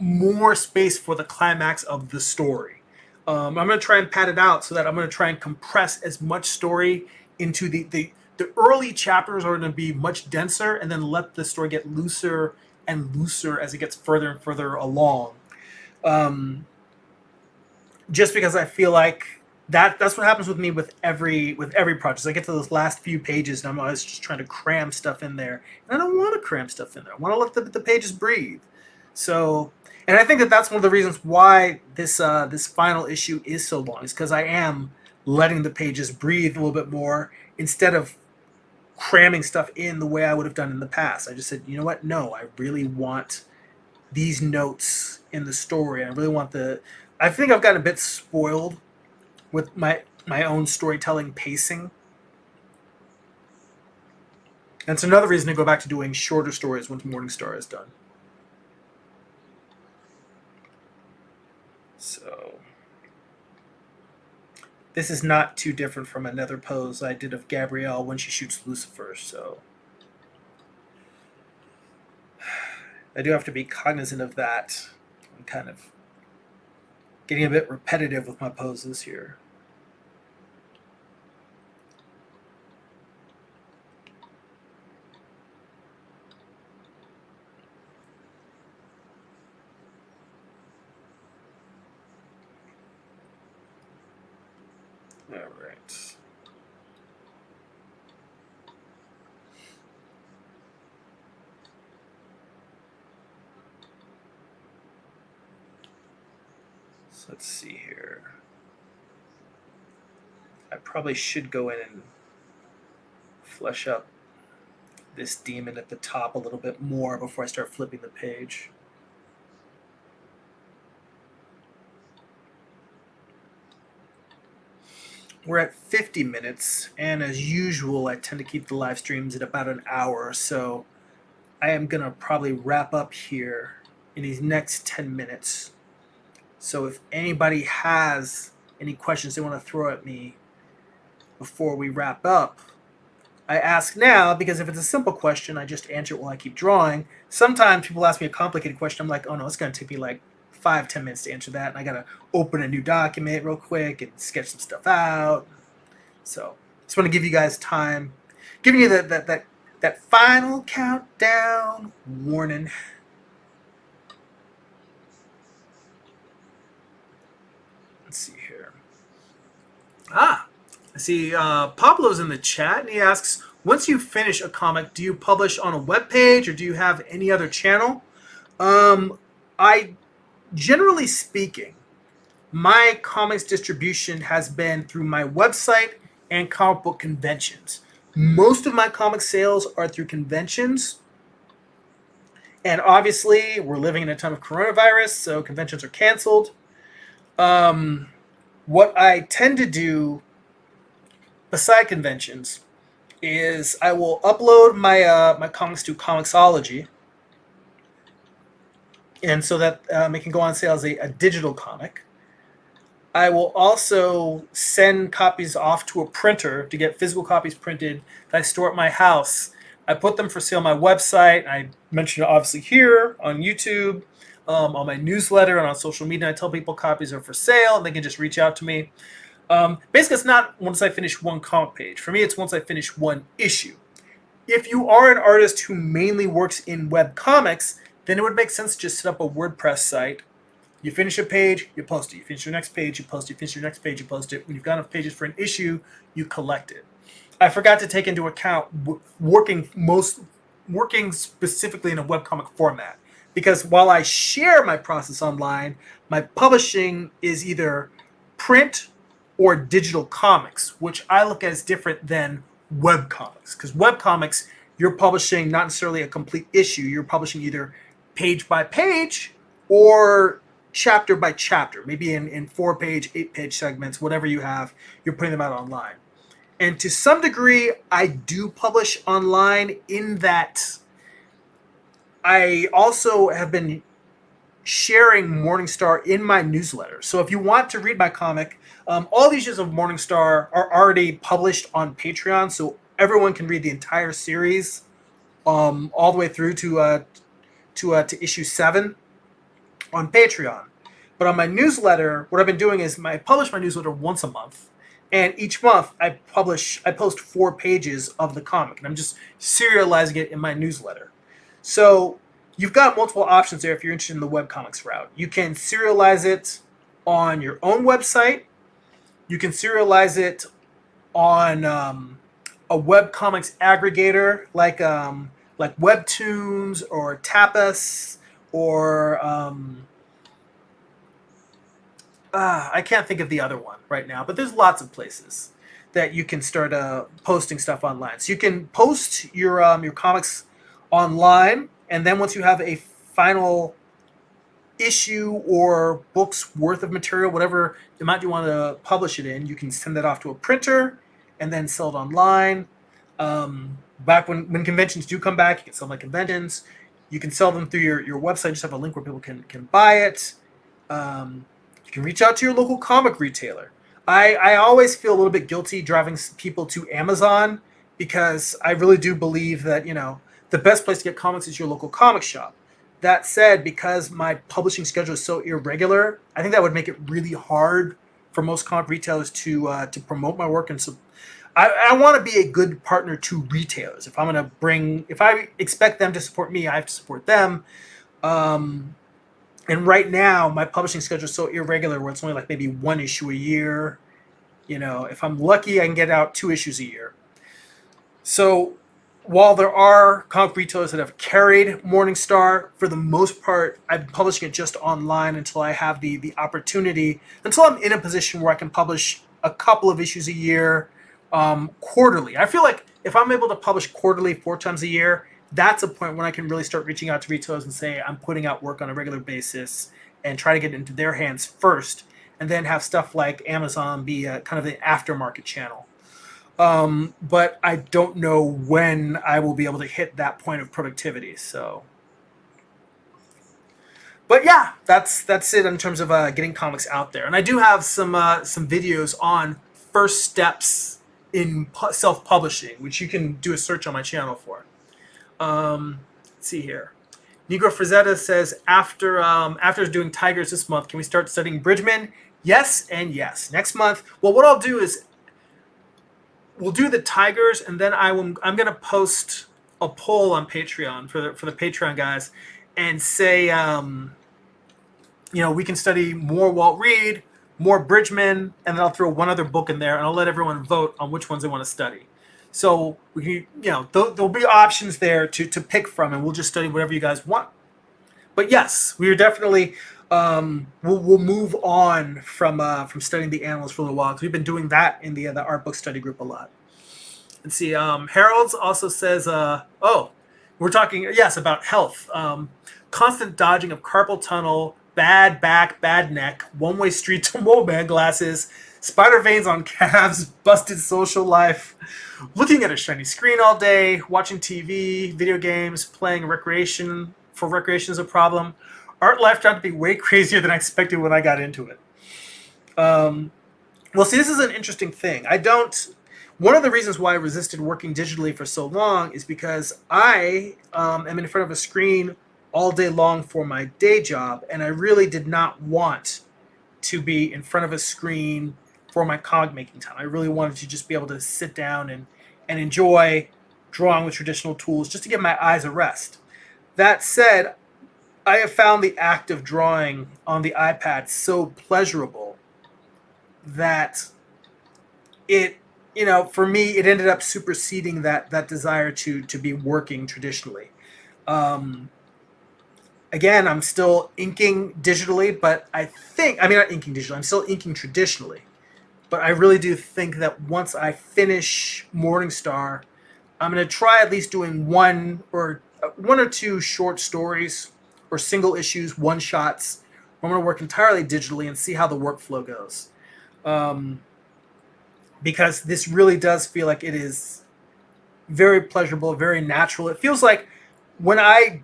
more space for the climax of the story. I'm going to try and pad it out so that I'm going to try and compress as much story into the early chapters are going to be much denser, and then let the story get looser and looser as it gets further and further along. Just because I feel like that's what happens with me with every project. I get to those last few pages, and I'm always just trying to cram stuff in there, and I don't want to cram stuff in there. I want to let the pages breathe. So, and I think that's one of the reasons why this final issue is so long, is because I am letting the pages breathe a little bit more instead of cramming stuff in the way I would have done in the past. I just said, you know what? No, I really want these notes in the story. I really want I think I've gotten a bit spoiled with my own storytelling pacing. And it's another reason to go back to doing shorter stories once Morningstar is done. So this is not too different from another pose I did of Gabrielle when she shoots Lucifer, so I do have to be cognizant of that. I'm kind of getting a bit repetitive with my poses here. All right. So let's see here. I probably should go in and flesh up this demon at the top a little bit more before I start flipping the page. We're at 50 minutes, and as usual, I tend to keep the live streams at about an hour, so I am going to probably wrap up here in these next 10 minutes. So if anybody has any questions they want to throw at me before we wrap up, I ask now, because if it's a simple question, I just answer it while I keep drawing. Sometimes people ask me a complicated question. I'm like, oh no, it's going to take me like 5-10 minutes to answer that, and I got to open a new document real quick and sketch some stuff out. So just want to give you guys time, giving you that final countdown warning. Let's see here. I see Pablo's in the chat, and he asks, once you finish a comic, do you publish on a web page or do you have any other channel? I, generally speaking, my comics distribution has been through my website and comic book conventions. Most of my comic sales are through conventions. And obviously, we're living in a time of coronavirus, so conventions are canceled. What I tend to do beside conventions is I will upload my my comics to Comixology, and so that it can go on sale as a digital comic. I will also send copies off to a printer to get physical copies printed that I store at my house. I put them for sale on my website. I mention it obviously here on YouTube, on my newsletter, and on social media. I tell people copies are for sale, and they can just reach out to me. Basically, it's not once I finish one comic page. For me, it's once I finish one issue. If you are an artist who mainly works in web comics, then it would make sense to just set up a WordPress site. You finish a page, you post it. You finish your next page, you post it. You finish your next page, you post it. When you've got enough pages for an issue, you collect it. I forgot to take into account working specifically in a webcomic format, because while I share my process online, my publishing is either print or digital comics, which I look at as different than webcomics. Because webcomics, you're publishing not necessarily a complete issue. You're publishing either page by page or chapter by chapter, maybe in 4-page, 8-page segments, whatever you have, you're putting them out online. And to some degree, I do publish online in that I also have been sharing Morningstar in my newsletter. So if you want to read my comic, all the issues of Morningstar are already published on Patreon, so everyone can read the entire series all the way through to issue 7 on Patreon. But on my newsletter, what I've been doing is I publish my newsletter once a month. And each month I post 4 pages of the comic, and I'm just serializing it in my newsletter. So you've got multiple options there if you're interested in the webcomics route. You can serialize it on your own website. You can serialize it on a webcomics aggregator like Webtoons or Tapas or I can't think of the other one right now, but there's lots of places that you can start posting stuff online. So you can post your comics online, and then once you have a final issue or book's worth of material, whatever amount you want to publish it in, you can send that off to a printer and then sell it online. Back when conventions do come back, you can sell them at conventions. You can sell them through your website. Just have a link where people can buy it. You can reach out to your local comic retailer. I always feel a little bit guilty driving people to Amazon, because I really do believe that, the best place to get comics is your local comic shop. that said, because my publishing schedule is so irregular, I think that would make it really hard for most comic retailers to promote my work. And so I want to be a good partner to retailers. If I expect them to support me, I have to support them. Um, and right now, my publishing schedule is so irregular where it's only like maybe one issue a year. If I'm lucky, I can get out 2 issues a year. So while there are comic retailers that have carried Morningstar, for the most part, I've been publishing it just online until I have the opportunity, until I'm in a position where I can publish a couple of issues a year, quarterly. I feel like if I'm able to publish quarterly 4 times a year, that's a point when I can really start reaching out to retailers and say I'm putting out work on a regular basis and try to get it into their hands first, and then have stuff like Amazon be kind of the aftermarket channel. But I don't know when I will be able to hit that point of productivity. So, but yeah, that's it in terms of getting comics out there. And I do have some videos on first steps in self-publishing, which you can do a search on my channel for. Let's see here. Negro Frazetta says, after doing Tigers this month, can we start studying Bridgman? Yes and yes. Next month. Well, what I'll do is we'll do the Tigers, and then I'm going to post a poll on Patreon for the Patreon guys, and say, we can study more Walt Reed, more Bridgman, and then I'll throw one other book in there, and I'll let everyone vote on which ones they want to study. So we can, there'll be options there to pick from, and we'll just study whatever you guys want. But yes, we are definitely we'll move on from studying the animals for a little while, because we've been doing that in the art book study group a lot. Let's see. Harold also says, we're talking about health. Constant dodging of carpal tunnel, bad back, bad neck, one-way street to mole man glasses, spider veins on calves, busted social life, looking at a shiny screen all day, watching TV, video games, playing recreation is a problem. Art life turned out to be way crazier than I expected when I got into it. Well, see, this is an interesting thing. One of the reasons why I resisted working digitally for so long is because I am in front of a screen all day long for my day job, and I really did not want to be in front of a screen for my comic making time. I really wanted to just be able to sit down and enjoy drawing with traditional tools, just to give my eyes a rest. That said, I have found the act of drawing on the iPad so pleasurable that it, for me, it ended up superseding that desire to be working traditionally. Again, I'm still inking digitally, but not inking digitally, I'm still inking traditionally. But I really do think that once I finish Morningstar, I'm going to try at least doing one or two short stories or single issues, one-shots. I'm going to work entirely digitally and see how the workflow goes. Because this really does feel like it is very pleasurable, very natural. It feels like when I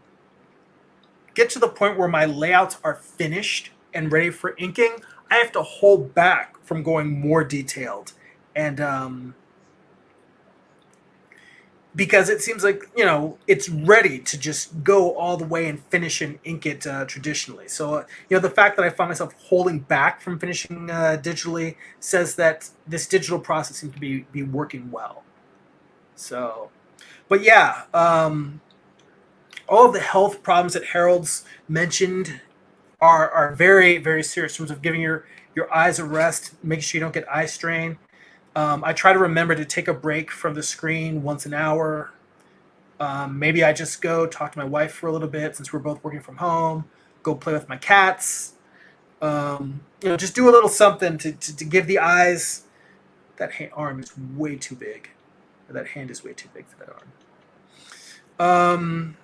get to the point where my layouts are finished and ready for inking, I have to hold back from going more detailed. And because it seems like, it's ready to just go all the way and finish and ink it traditionally. So, the fact that I find myself holding back from finishing digitally says that this digital process seems to be working well. So, but yeah, all of the health problems that Harold's mentioned are very, very serious in terms of giving your eyes a rest, making sure you don't get eye strain. I try to remember to take a break from the screen once an hour. Maybe I just go talk to my wife for a little bit, since we're both working from home, go play with my cats. Just do a little something to give the eyes. That arm is way too big. Or that hand is way too big for that arm.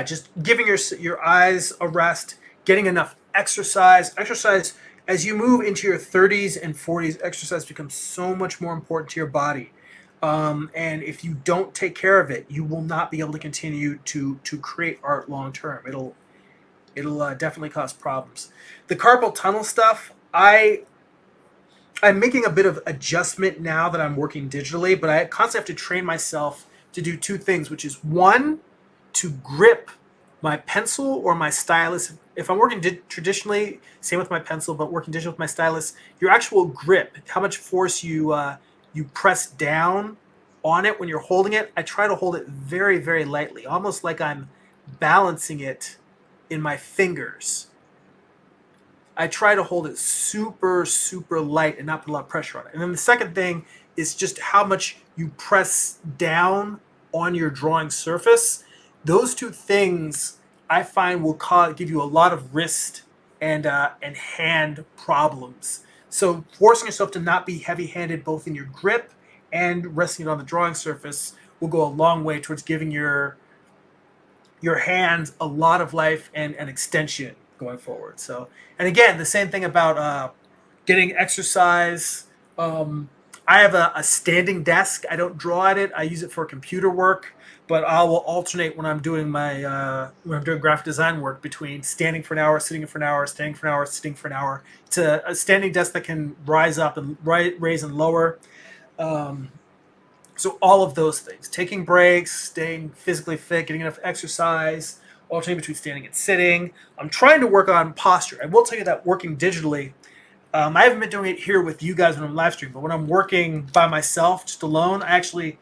Just giving your eyes a rest, getting enough exercise. Exercise, as you move into your 30s and 40s, exercise becomes so much more important to your body. And if you don't take care of it, you will not be able to continue to create art long term. It'll definitely cause problems. The carpal tunnel stuff, I'm making a bit of adjustment now that I'm working digitally, but I constantly have to train myself to do two things, which is one, to grip my pencil or my stylus, if I'm working traditionally, same with my pencil, but working digital with my stylus, your actual grip, how much force you press down on it when you're holding it, I try to hold it very, very lightly, almost like I'm balancing it in my fingers. I try to hold it super, super light and not put a lot of pressure on it. And then the second thing is just how much you press down on your drawing surface. Those two things I find will give you a lot of wrist and hand problems. So forcing yourself to not be heavy-handed both in your grip and resting it on the drawing surface will go a long way towards giving your hands a lot of life and extension going forward. So, and again, the same thing about getting exercise. I have a standing desk. I don't draw at it. I use it for computer work, but I will alternate when I'm doing when I'm doing graphic design work between standing for an hour, sitting for an hour, standing for an hour, sitting for an hour. It's a standing desk that can rise up and raise and lower. So all of those things, taking breaks, staying physically fit, getting enough exercise, alternating between standing and sitting. I'm trying to work on posture. I will tell you that working digitally, I haven't been doing it here with you guys when I'm live streaming, but when I'm working by myself, just alone, I actually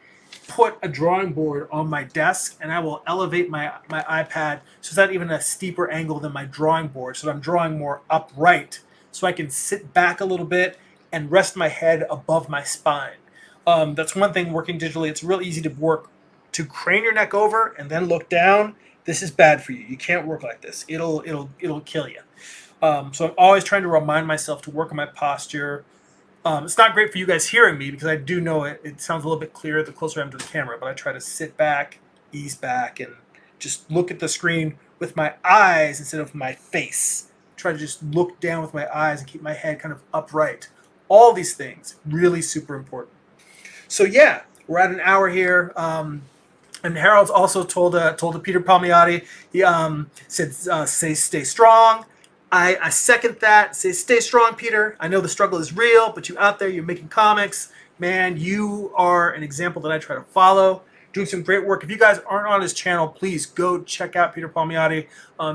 put a drawing board on my desk and I will elevate my iPad so it's not even a steeper angle than my drawing board, so that I'm drawing more upright so I can sit back a little bit and rest my head above my spine. That's one thing working digitally. It's real easy to crane your neck over and then look down. This is bad for you. You can't work like this. It'll kill you. So I'm always trying to remind myself to work on my posture. It's not great for you guys hearing me because I do know it sounds a little bit clearer the closer I am to the camera, but I try to sit back, ease back, and just look at the screen with my eyes instead of my face. Try to just look down with my eyes and keep my head kind of upright. All these things, really super important. So yeah, we're at an hour here. And Harold's also told Peter Palmiotti, he said, stay strong. I second that. Stay strong, Peter. I know the struggle is real, but you out there, you're making comics. Man, you are an example that I try to follow. Doing some great work. If you guys aren't on his channel, please go check out Peter Palmiotti.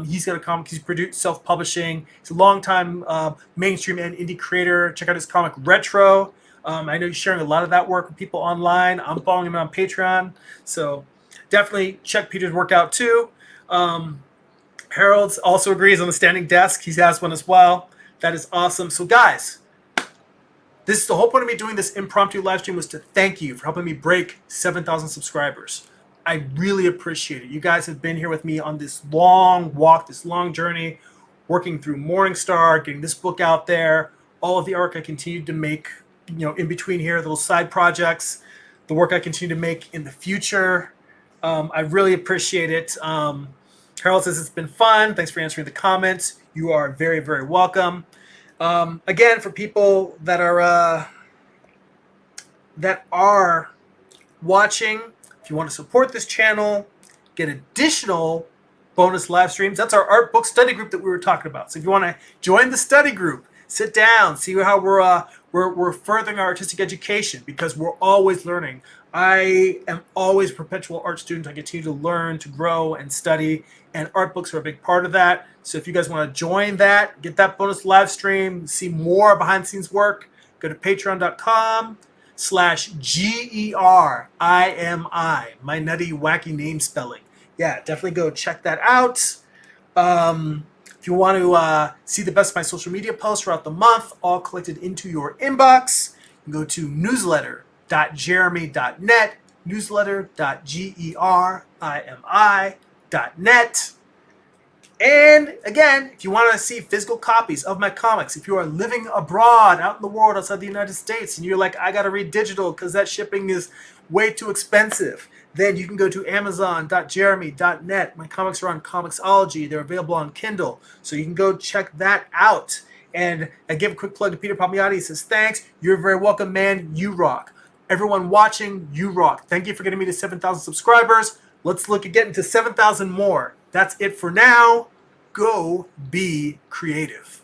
He's got a comic. He's produced self-publishing. He's a longtime mainstream and indie creator. Check out his comic Retro. I know he's sharing a lot of that work with people online. I'm following him on Patreon. So definitely check Peter's work out too. Harold also agrees on the standing desk. He has one as well. That is awesome. So guys, this is the whole point of me doing this impromptu live stream, was to thank you for helping me break 7,000 subscribers. I really appreciate it. You guys have been here with me on this long walk, this long journey, working through Morningstar, getting this book out there, all of the arc I continued to make, in between here, little side projects, the work I continue to make in the future. I really appreciate it. Harold says it's been fun. Thanks for answering the comments. You are very, very welcome. Again, for people that are watching, if you want to support this channel, get additional bonus live streams. That's our art book study group that we were talking about. So if you want to join the study group, sit down, see how we're furthering our artistic education, because we're always learning. I am always a perpetual art student. I continue to learn, to grow, and study, and art books are a big part of that. So if you guys want to join that, get that bonus live stream, see more behind-the-scenes work, go to patreon.com/GERIMI, my nutty, wacky name spelling. Yeah, definitely go check that out. If you want to see the best of my social media posts throughout the month, all collected into your inbox, you can go to newsletter.jeremy.net, newsletter.gerimi.net. And again, if you want to see physical copies of my comics, if you are living abroad, out in the world, outside the United States, and you're like, I got to read digital because that shipping is way too expensive, then you can go to amazon.jeremy.net. My comics are on Comixology. They're available on Kindle, so you can go check that out. And I give a quick plug to Peter Palmiotti. He says, thanks. You're very welcome, man. You rock. Everyone watching, you rock. Thank you for getting me to 7,000 subscribers. Let's look at getting to 7,000 more. That's it for now. Go be creative.